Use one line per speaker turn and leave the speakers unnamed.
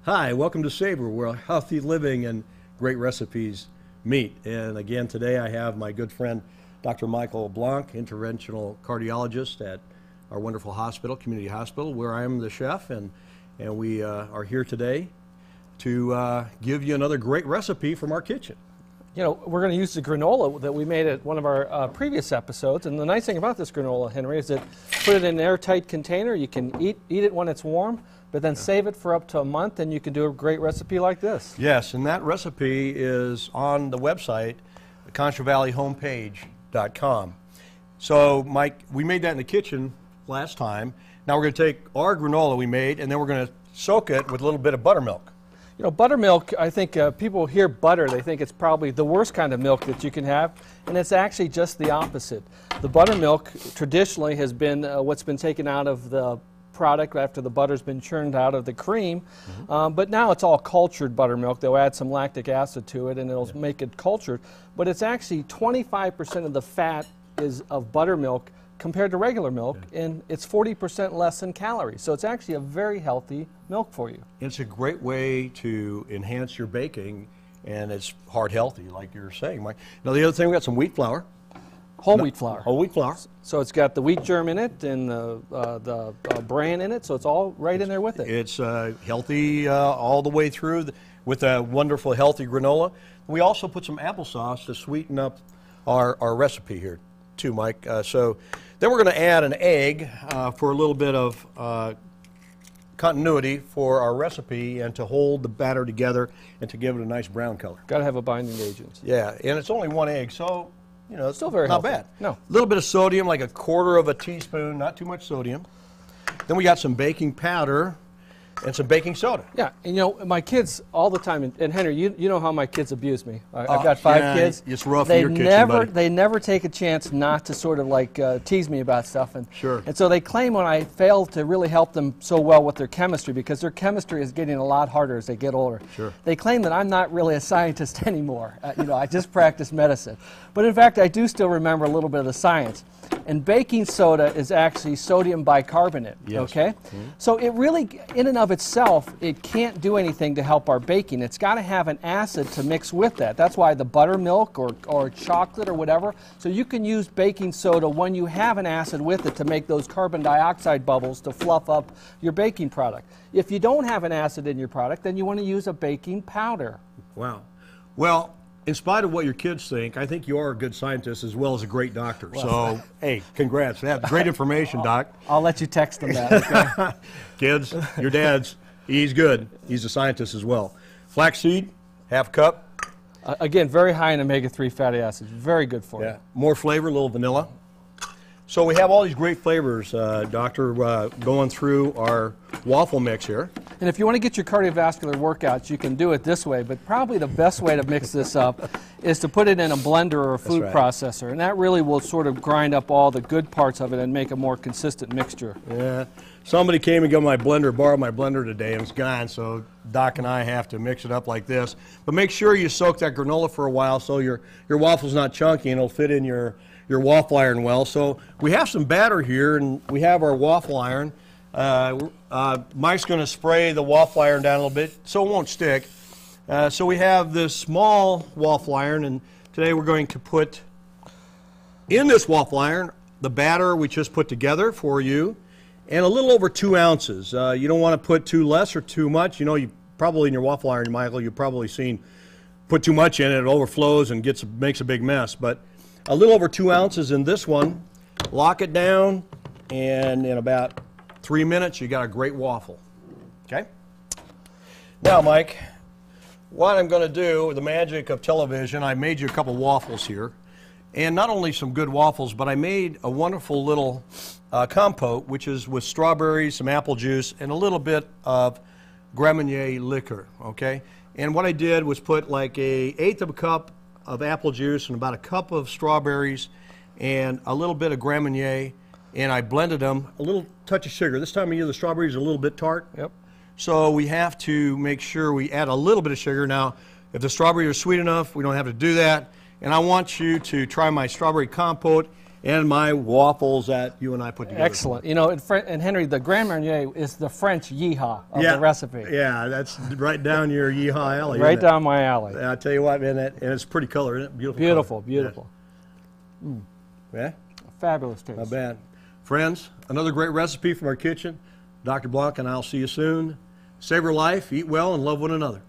Hi, welcome to SAVOR, where healthy living and great recipes meet. And again, today I have my good friend, Dr. Michael Blanc, interventional cardiologist at our wonderful hospital, community hospital, where I am the chef, and we are here today to give you another great recipe from our kitchen.
You know, we're going to use the granola that we made at one of our previous episodes. And the nice thing about this granola, Henry, is that put it in an airtight container. You can eat it when it's warm, but then save it for up to a month, and you can do a great recipe like this.
Yes, and that recipe is on the website, the ContraValleyHomepage.com. So, Mike, we made that in the kitchen last time. Now we're going to take our granola we made, and then we're going to soak it with a little bit of buttermilk.
You know, buttermilk, I think people hear butter, they think it's probably the worst kind of milk that you can have, and it's actually just the opposite. The buttermilk traditionally has been what's been taken out of the product after the butter's been churned out of the cream, but now it's all cultured buttermilk. They'll add some lactic acid to it and it'll make it cultured, but it's actually 25% of the fat is of buttermilk compared to regular milk, and it's 40% less in calories. So it's actually a very healthy milk for you.
It's a great way to enhance your baking, and it's heart healthy, like you're saying, Mike. Now the other thing, we got some wheat flour.
Whole wheat flour.
Whole wheat flour.
So it's got the wheat germ in it and the bran in it, so it's all right in there with it.
It's healthy all the way through with a wonderful healthy granola. We also put some applesauce to sweeten up our recipe here too, Mike. So then we're going to add an egg for a little bit of continuity for our recipe and to hold the batter together and to give it a nice brown color.
Got to have a binding agent.
Yeah, and it's only one egg, so you know, it's
still very
not
healthy.
bad.
No.
A little bit of sodium, like a quarter of a teaspoon, not too much sodium. Then we got some baking powder and some baking soda.
Yeah, and you know, my kids all the time, and Henry, you know how my kids abuse me. I've got 5 kids.
It's rough in your kitchen, buddy.
They never take a chance not to sort of like tease me about stuff. And,
Sure.
And so they claim when I fail to really help them so well with their chemistry, because their chemistry is getting a lot harder as they get older.
Sure.
They claim that I'm not really a scientist anymore. You know, I just practice medicine. But in fact, I do still remember a little bit of the science. And baking soda is actually sodium bicarbonate, okay? So it really, in and of itself, it can't do anything to help our baking. It's got to have an acid to mix with that. That's why the buttermilk or chocolate or whatever. So you can use baking soda when you have an acid with it to make those carbon dioxide bubbles to fluff up your baking product. If you don't have an acid in your product, then you want to use a baking powder.
Wow. Well, in spite of what your kids think, I think you are a good scientist as well as a great doctor.
Well,
so, hey, congrats. That's great information, Doc.
I'll let you text them that, okay?
Kids, your dad's, he's good. He's a scientist as well. Flaxseed, half cup.
Again, very high in omega-3 fatty acids. Very good for you.
More flavor, a little vanilla. So we have all these great flavors, Doctor, going through our waffle mix here.
And if you want to get your cardiovascular workouts, you can do it this way, but probably the best way to mix this up is to put it in a blender or a food processor, and that really will sort of grind up all the good parts of it and make a more consistent mixture.
Yeah. Somebody came and got my blender, borrowed my blender today, and it's gone, so Doc and I have to mix it up like this. But make sure you soak that granola for a while so your waffle's not chunky and it'll fit in your waffle iron well. So we have some batter here, and we have our waffle iron. Mike's going to spray the waffle iron down a little bit so it won't stick. So we have this small waffle iron, and today we're going to put in this waffle iron the batter we just put together for you, and a little over 2 ounces. You don't want to put too less or too much. You know, you probably in your waffle iron, Michael, you've probably seen put too much in it, it overflows and makes a big mess. But a little over 2 ounces in this one. Lock it down, and in about 3 minutes, you got a great waffle. Okay? Now, Mike, what I'm going to do with the magic of television, I made you a couple waffles here. And not only some good waffles, but I made a wonderful little compote, which is with strawberries, some apple juice, and a little bit of Granola liquor, okay? And what I did was put like an 1/8 of a cup of apple juice and about a cup of strawberries and a little bit of Granola, and I blended them, a little touch of sugar. This time of year, the strawberries are a little bit tart.
Yep.
So we have to make sure we add a little bit of sugar. Now, if the strawberries are sweet enough, we don't have to do that. And I want you to try my strawberry compote. and my waffles that you and I put together.
Excellent. You know, and Henry, the Grand Marnier is the French yeehaw of the recipe.
Yeah, that's right down your yeehaw alley.
Right down my alley.
I tell you what, man, and it's pretty color, isn't it? Beautiful.
Beautiful,
color.
beautiful.
Yeah.
Fabulous taste.
Not bad. Friends, another great recipe from our kitchen. Dr. Blanc and I'll see you soon. Savor life, eat well, and love one another.